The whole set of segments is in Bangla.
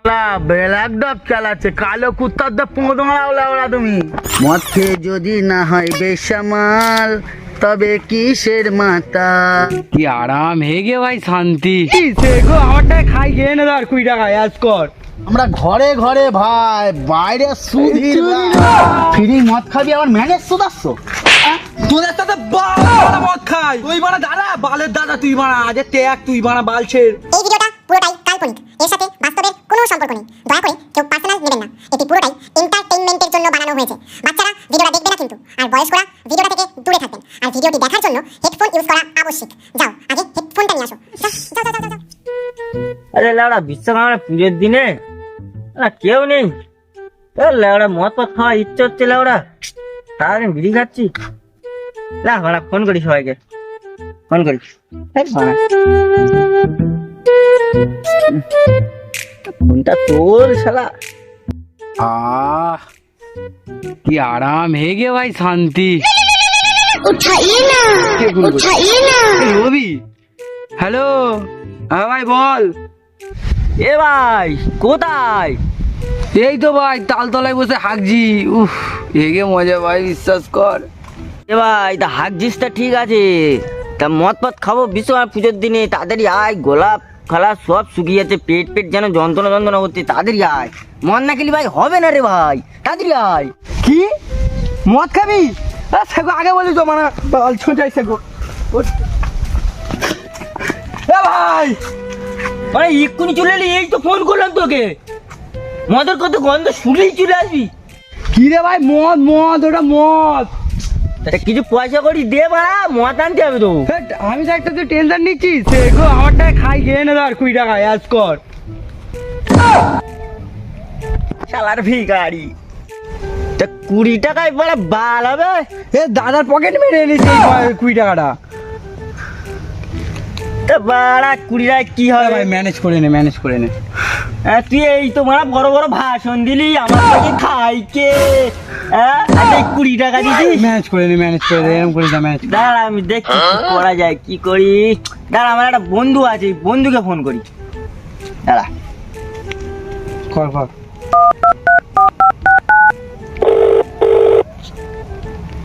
ব্ল্যাক ডগ চালাচ্ছে, কালো কুত্তার দা পোঁদা তুমি। মদ খেয়ে যদি না হয় বেসামাল, তবে কিসের মাতা। কি আরাম হেগে ভাই, শান্তি। গো আমারটা খাই গিয়ে না ধর 20 টাকা অ্যাজ কর। আমরা ঘরে ঘরে ভাই, বাইরে সুধীর ফ্রি মদ খাবি, আবার ম্যানেজ সুদাচ্ছ। তোদের সাথে বাড়া মদ খাই, তুই বাড়া দাদা বালের দাদা, তুই বাড়া আজ ত্যাগ, তুই বাড়া বালছের। এই ভিডিওটা পুরোটাই কাল্পনিক, এর সাথে বাস্তবের কোনো সম্পর্ক নেই। দয়া করে কেউ পার্সোনাল নেবেন না। এটি পুরোটাই এন্টারটেইনমেন্টের জন্য বানানো হয়েছে। বাচ্চারা ভিডিওটা দেখবে না কিন্তু, আর বয়স্করা ভিডিওটা থেকে দূরে থাকবেন। আর ভিডিওটি দেখার জন্য হেডফোন ইউজ করা আবশ্যক। যাও আগে হেডফোনটা নিয়ে আসো। যাও যাও যাও যাও। আরে লেওড়া বিশ্বকর্মা পুজোর দিনে কেউ নেই, লেওড়া মদ পথ খাওয়া ইচ্ছে হচ্ছে, লেওড়া সারাদিন বিড়ি খাচ্ছি। না ভাড়া ফোন করি সবাইকে, ফোন করি। ফোনটা তোর শালা। কি আরাম হেগে ভাই, শান্তি। রবি, হ্যালো। হ্যাঁ ভাই বল। এ ভাই কোথায়? এই তো ভাই তালতলায় বসে হাঁকছি। উফ হেগে মজা ভাই, বিশ্বাস কর। এ ভাই তা হাঁকছিস তা ঠিক আছে, তা মদ পথ খাবো বিশ্বকর্মা পুজোর দিনে, তাড়াতাড়ি আয়। গোলাপ খালা সব শুকিয়েছে, পেট পেট যেন যন্ত্রণা যন্ত্রণা করছে, তাড়াতাড়ি আয়। মদ না খেলি ভাই হবে না রে ভাই, তাড়াতাড়ি আয়। কি মদ খাবি? সেগো আগে বলি তো, মানে বাল ছোটাই সেগো। এ ভাই মানে এক্ষুনি চলে এলি, এই তো ফোন করলাম তোকে। মদের কত গন্ধ শুলেই চলে আসবি। কি রে ভাই? মদ মদ, ওটা মদ। তা কিছু পয়সা করি দে বাড়া, মদ আনতে হবে তো। হেট, আমি তো একটা তুই টেনশন নিচ্ছিস। সেগো আমারটা খাই গিয়ে না ধর 20 টাকা অ্যাজ কর। শালার ভিখারি, তা 20 টাকায় বলে বাল হবে? এ দাদার পকেট মেরে এনেছি 20 টাকাটা। তা বাড়া 20 টাকায় কি হবে ভাই ম্যানেজ করে নে, ম্যানেজ করে নে। তুই এই তো মানে বড় বড় ভাষণ দিলি, আমার কাছে খাই কে? হ্যাঁ 20 টাকা দিছিস। ম্যানেজ করে নে, ম্যানেজ করে নে, এরকম করে যা ম্যানেজ। দাঁড়া আমি দেখছি কি করা যায়, কি করি। দাঁড়া আমার একটা বন্ধু আছে, বন্ধুকে ফোন করি। দাঁড়া কর কর।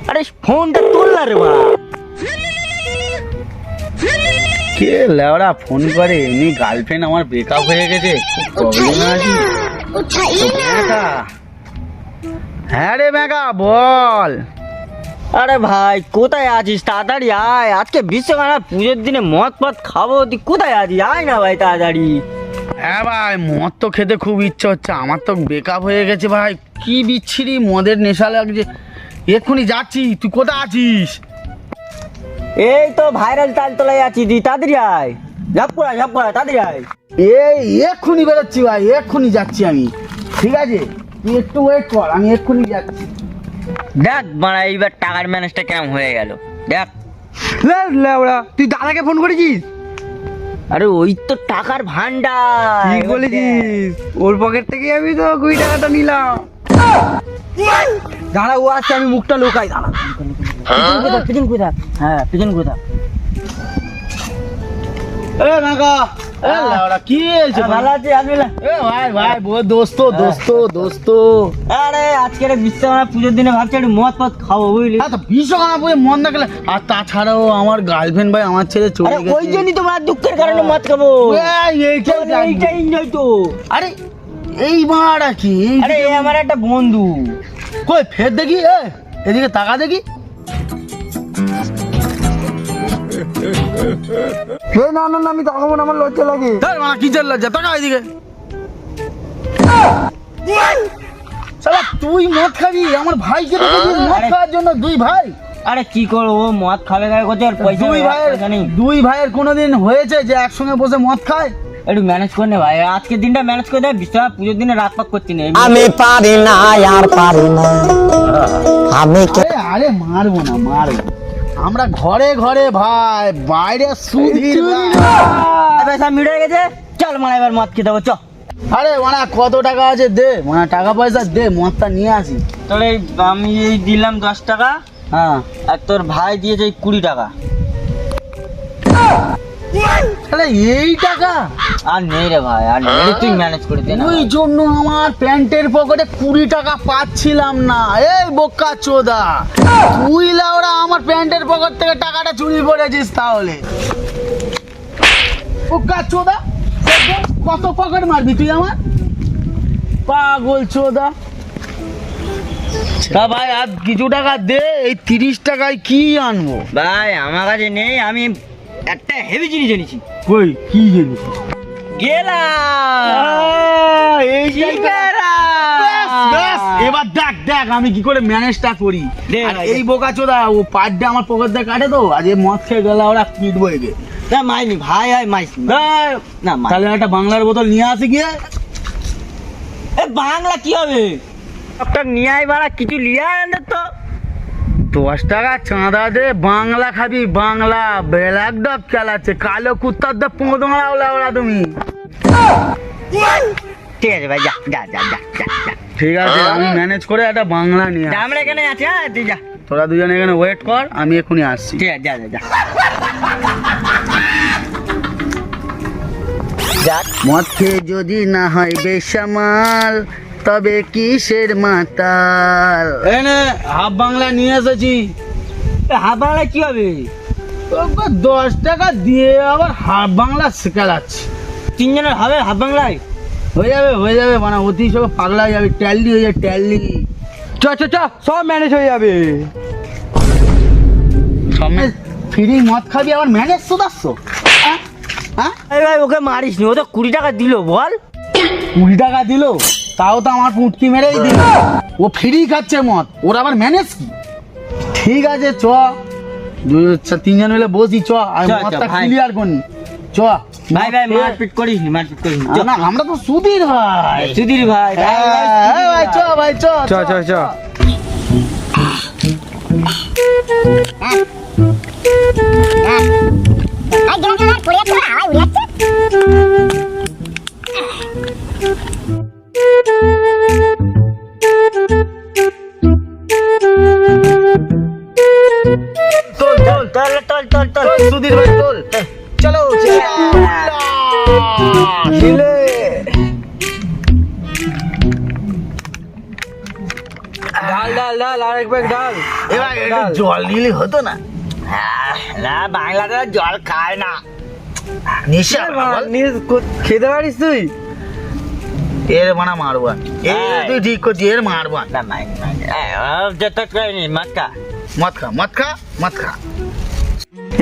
আরে ফোনটা তোল না রে বাড়া। কে লেওড়া ফোন করে? এমনি গার্লফ্রেন্ড আমার ব্রেকআপ হয়ে গেছে, খুব প্রবলেম আছে। মেঘা, হ্যাঁ রে মেঘা বল। আরে ভাই কোথায় আছিস? তাড়াতাড়ি আয়, আজকে বিশ্বকর্মা পুজোর দিনে মদ পথ খাবো। তুই কোথায় আছিস? আয় না ভাই তাড়াতাড়ি। হ্যাঁ ভাই, মদ তো খেতে খুব ইচ্ছা হচ্ছে, আমার তো ব্রেকআপ হয়ে গেছে ভাই। কি বিচ্ছিরি মদের নেশা লাগছে। এক্ষুনি যাচ্ছি, তুই কোথায় আছিস? এই তো ভাইরাল তালতলায় আছি, তুই তাড়াতাড়ি আয়। ঝাপ করা তাড়াতাড়ি আয়। এই এক্ষুনি বেরোচ্ছি ভাই, এক্ষুনি যাচ্ছি আমি। ঠিক আছে তুই একটু ওয়েট কর, আমি এক্ষুনি যাচ্ছি। দেখ বাড়া এইবার টাকার ম্যানেজটা কেমন হয়ে গেল দেখ। লেওড়া তুই দাদাকে ফোন করেছিস? আরে ওই তো টাকার ভান্ডার। ঠিক বলেছিস, ওর পকেট থেকে আমি তো 20 টাকাটা নিলাম। দাঁড়া ও আসছে, আমি মুখটা লুকাই। দাঁড়া পিছন কোথা? হ্যাঁ পিছন কোথা? এ মেঘা, এ লেওড়া কি হয়েছে? ভালো আছি আপনি? এ ভাই ভাই দোস্ত দোস্ত দোস্ত। আরে আজকের বিশ্বকর্মা পুজোর দিনে ভাবছি একটু মদ পথ খাবো বুঝলি। তো বিশ্বকর্মা পুজো মন না গেলে, আর তাছাড়াও আমার গার্লফ্রেন্ড ভাই আমার ছেড়ে চলে আরে গেছে। ওই জন্যই তো আমার দুঃখের কারণে মদ খাবো। এইটা এনজয় তো। আরে এই মারা কি? আরে এ আমার একটা বন্ধু। কই ফের দেখি, এদিকে তাকা দেখি। না না না, আমি তাকাবো না, আমার লজ্জা লাগে। কি চল লজ্জা, তাকা এদিকে। শালা তুই মদ খাবি, আমার ভাইকে রেখেছিস মদ খাওয়ার জন্য? দুই ভাই, আরে কি করবো, মদ খাবে খাবে করছে, আর পয়সা নেই। দুই ভাইয়ের কোনোদিন হয়েছে যে একসঙ্গে বসে মদ খায়? একটু ম্যানেজ করে নে ভাই, আজকের দিনটা ম্যানেজ করে দে। বিশ্বকর্মা পুজোর দিনে রাত পাক করছি না আমি পারি না আর পারি না আমি। আরে মারবো না, মারবো। আমরা ঘরে ঘরে ভাই, বাইরে সুধীর। পয়সা মিটে গেছে, চল মারা এবার মদ খেতে হবে চ। আরে মানে কত টাকা আছে দে, মানে টাকা পয়সা দে, মদটা নিয়ে আসি। তোর এই আমি এই দিলাম 10 টাকা, হ্যাঁ আর তোর ভাই দিয়েছে 20 টাকা। তাহলে এই টাকা আর নেই রে ভাই, আর নেই, তুই ম্যানেজ করে দে না ওই জন্য আমার প্যান্টের পকেটে 20 টাকা পাচ্ছিলাম না। এই বোকা চোদা, তুই লাউরা আমার প্যান্টের পকেট থেকে টাকাটা চুরি করেছিস তাহলে। বোকা চোদা, কত পকেট মারবি তুই আমার? পাগল চোদা। তা ভাই আর কিছু টাকা দে, এই 30 টাকায় কি আনবো? ভাই আমার কাছে নেই, আমি একটা হেভি জিনিস এনেছি। কই কি জিনিস? গেলা এই এবার দেখ দেখ আমি কি করে ম্যানেজটা করি। দে আর ভাই, এই বোকা চোদা ও পাড্ডা আমার পকেট দিয়ে কাটে তো, আজ এই মদ খেয়ে গেলে ওরা পিটবো এগে। না মাইনি ভাই, আর মাইস না মাই। তাহলে একটা বাংলার বোতল নিয়ে আসি গিয়ে। এ বাংলা কি হবে? একটা নিয়ে আই বাড়া, কিছু নিয়ে আয় আনতে তো। 10 টাকা চাঁদা দে, বাংলা খাবি বাংলা। ব্ল্যাক ডগ চালাচ্ছে, কালো কুত্তার দা পোঁদোড়া ওরা তুমি। ঠিক আছে ভাই, যা যা যা যা যা যা। ঠিক আছে আমি ম্যানেজ করে একটা বাংলা নিয়ে আসি। আমরা এখানে আছি, হ্যাঁ তুই যা। তোরা দুজন এখানে ওয়েট কর, আমি এখনই আসছি। ঠিক আছে, যা যা যা যা। মদ খেয়ে যদি না হয় বেসামাল, তবে কিসের মাতাল। এনে হাফ বাংলা নিয়ে এসেছি। হাফ বাংলা কি হবে? 10 টাকা দিয়ে আবার হাফ বাংলা শেখাচ্ছি। 3 জনের হবে হাফ বাংলায়? হয়ে যাবে মানে অতি সব পাগলা হয়ে যাবে, ট্যালি হয়ে যাবে ট্যালি। চ চ চ, সব ম্যানেজ হয়ে যাবে। ফ্রি মদ খাবি আবার ম্যানেজ শুধাচ্ছ? হ্যাঁ এই ভাই ওকে মারিস নি, ও তো 20 টাকা দিল বল। 20 টাকা দিল, তাও তো আমার পুটকি মেরেই দিল। ও ফ্রি খাচ্ছে মদ, ওর আবার ম্যানেজ কি? ঠিক আছে চ, 3 জন মিলে বসি, চ আর চ, চ, মদটা ভাই। ক্লিয়ার করি। চ ভাই ভাই মারপিট করিস নি, মারপিট করিস নি। না আমরা তো সুধীর ভাই। সুধীর ভাই, ভাই চ ভাই চ চ চ চ। তোল তোল চল চল চল চল। সুধীর ভাই তোল। চলো ছিলে ডাল ডাল ডাল, আরেক ব্যাগ ডাল। এবার একটু জল দিলে হতো না? না বাংলাতে জল খায় না। নিশা বল। খেতে পারিস তুই? এর মানা মারবা, তুই ঠিক করছিস, এর মারবা। না মাই যত করে নি মত খা। মদ খা মদ খা মদ খা।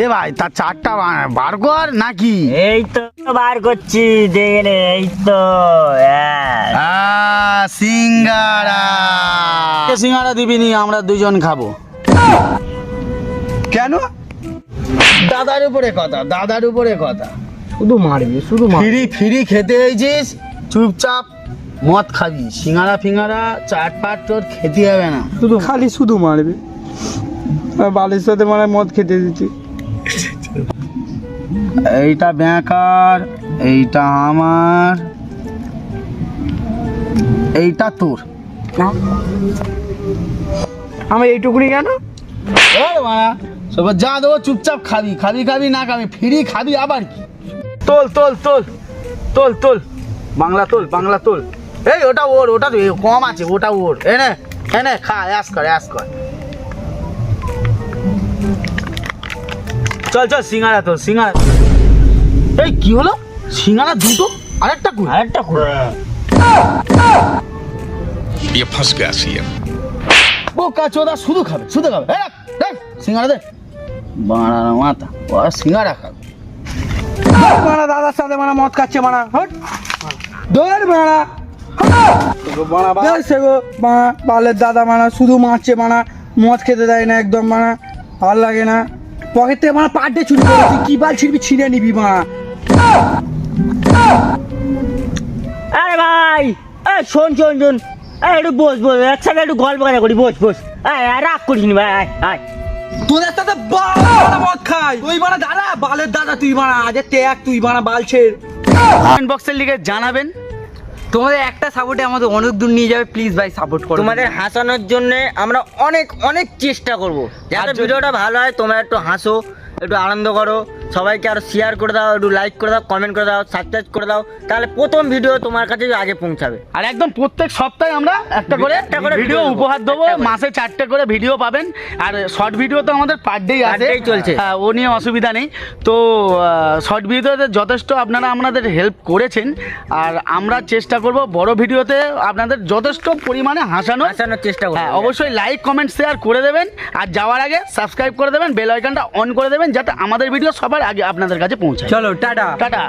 এ ভাই তার 4টা বার কর নাকি? এই তো বার করছি, দেখে নে, এই তো সিঙ্গারা। সিঙ্গারা দিবি নি, আমরা 2 জন খাবো। কেন? দাদার উপরে কথা, দাদার উপরে কথা। শুধু মারবি, শুধু মারবি। ফ্রি খেতে হয়েছিস, চুপচাপ মদ খাবি। সিঙ্গারা ফিঙ্গারা চাট পাট তোর খেতে হবে না। শুধু মারবি। বালির সাথে মানে মদ খেতে দিচ্ছি। এইটা ব্যাকার, এইটা আমার, এইটা তোর। আমি এইটুকুনি কেন? সব যা দেবো চুপচাপ খাবি, খাবি খাবি না খাবি, ফ্রি খাবি আবার কি? তোল তোল তোল তোল তোল, বাংলা তোল বাংলা তোল। এই ওটা ওর, ওটা তো কম আছে, ওটা ওর। এনে এনে খা, অ্যাস কর অ্যাস কর। চল চল সিঙ্গারা তোল, সিঙ্গারা। এই কি হলো? সিঙ্গারা দুটো, আরেকটা কই? আরেকটা খুব ये फंस गया सीएम। বোকা চোদা, শুধু খাবে শুধু খাবে। এই রাখ, রাখ, সিঙ্গারা দে। বাড়ার মাথা, ও সিঙ্গারা খাবে। মানা দাদার সাথে মানা মদ খাচ্ছে মানা। হট দৌড় মানা। বালের দাদা মানা শুধু মারছে মানা, মদ খেতে দেয় না একদম মানা, ভাল লাগে না। পকেট থেকে মানা পার্টে চুরি করেছি, কি বাল ছিড়বি ছিঁড়ে নিবি মানা। আরে ভাই, এই শোন শোন শোন, এই একটু বস বস, একসাথে একটু গল্প কথা করি, বস বস। রাগ করিস নি ভাই, আয় আয়। তোদের সাথে বাল মদ খাই, তুই মানা দাদা, বালের দাদা তুই মানা, আজ ট্যাগ তুই মানা বালছের। কমেন্ট বক্সের লিখে জানাবেন। তোমাদের একটা সাপোর্টে আমাদের অনেক দূর নিয়ে যাবে, প্লিজ ভাই সাপোর্ট করো। তোমাদের হাসানোর জন্য আমরা অনেক অনেক চেষ্টা করব, যাতে ভিডিওটা ভালো হয়। তোমরা একটু হাসো, একটু আনন্দ করো। সবাইকে আরো শেয়ার করে দাও, একটু লাইক করে দাও, কমেন্ট করে দাও, সাবস্ক্রাইব করে দাও, তাহলে প্রথম ভিডিও তোমার কাছে আগে পৌঁছাবে। আর একদম প্রত্যেক সপ্তাহে আমরা একটা করে ভিডিও উপহার দেবো, মাসে 4টে করে ভিডিও পাবেন। আর শর্ট ভিডিও তো আমাদের পার ডেই আছে, চলছে, হ্যাঁ, ও নিয়ে অসুবিধা নেই। তো শর্ট ভিডিওতে যথেষ্ট আপনারা আমাদের হেল্প করেছেন, আর আমরা চেষ্টা করব বড় ভিডিওতে আপনাদের যথেষ্ট পরিমাণে হাসানোর চেষ্টা করব। হ্যাঁ, অবশ্যই লাইক কমেন্ট শেয়ার করে দেবেন, আর যাওয়ার আগে সাবস্ক্রাইব করে দেবেন, বেল আইকনটা অন করে দেবেন, যাতে আমাদের ভিডিও সবার আগে আপনাদের কাছে পৌঁছায়। চলো টাটা। টাটা।